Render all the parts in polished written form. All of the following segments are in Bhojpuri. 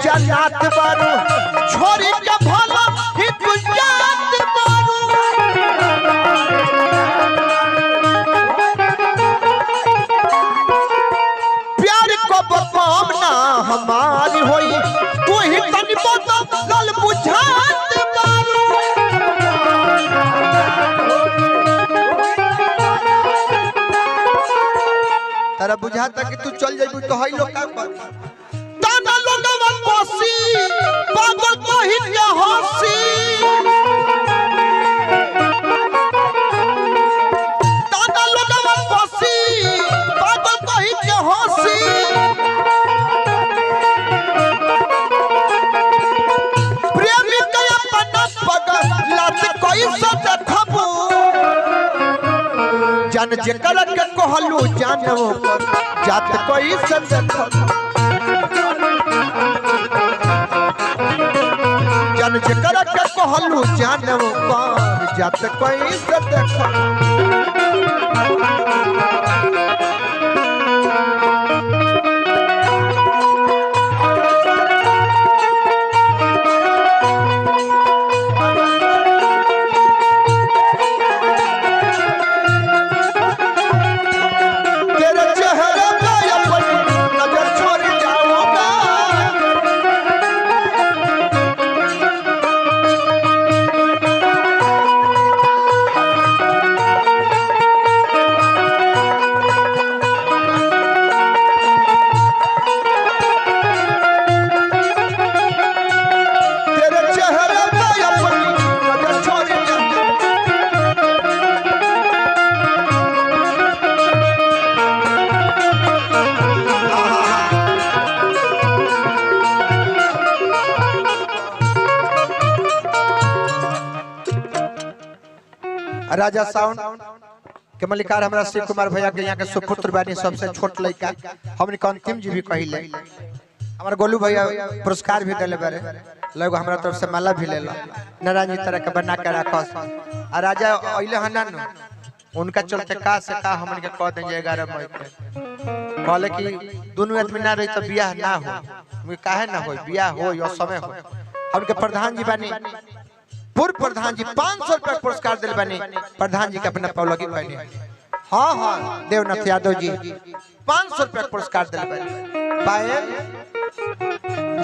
जन्नत बारू छोरी के भला ही तू जात बारू प्यार को बकम ना हमारी होई तू ही तनी बता लल बुझात बारू तारा बुझाता कि तू चल जाइबू तो हई लोग का कर ताना लोगवा कोसी पागल कहि के हंसी ताना लोगवा कोसी पागल कहि के हंसी प्रेमी के अपना पगल लात कैसे देखबू जान जेकर के कहलू जानो जात कोई संदेख जान जेकर के कहलू जानो जात कोई संदेख राजा साउंड के मलिकार हमरा शिव कुमार भैया के यहाँ के सुपुत्र बानी सबसे छोट लड़का हमने अंतिम जी भी कहिले हमारे गोलू भैया पुरस्कार भी दिले बारे लोग हमरा तरफ से माला भी लेला नारायण जी तरह के बना के रखस आ राजा अइले हनन उनका चलते का से का हमन के कह देंगे 11 मई के कहले कि दोनों आदमी ना रही तो बियाह ना हो मुझे काहे ना हो बियाह हो यो समय हो हमके प्रधान जी बानी पूर्व प्रधान जी 500 रुपया पुरस्कार दिल बने प्रधान जी के अपना पौलगी बने हाँ हाँ देवनाथ यादव जी 500 रुपया पुरस्कार दिल बने पाए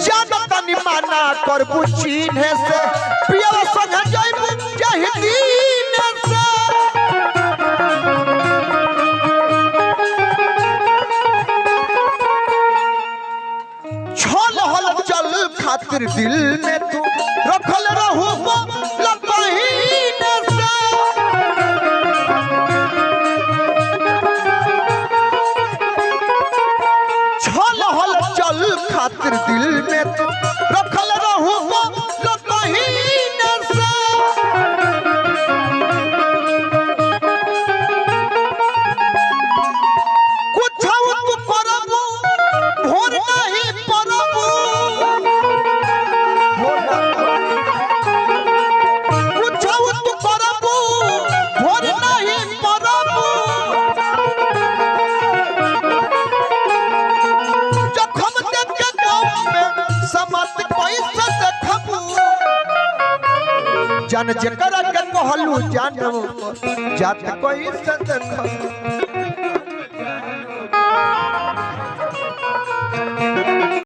जानता निमाना कर बुचीन है से प्रिय संग जाइबू जहदीन से छल हल चल खातिर दिल में तू रखल रहू खातिर दिल में तो रखल रहू लतहीन से कुछ तू करबू भोर नहीं परबू कुछ तू करबू भोर नहीं परबू जान जेकर के कहलू जानो जात कोई से देख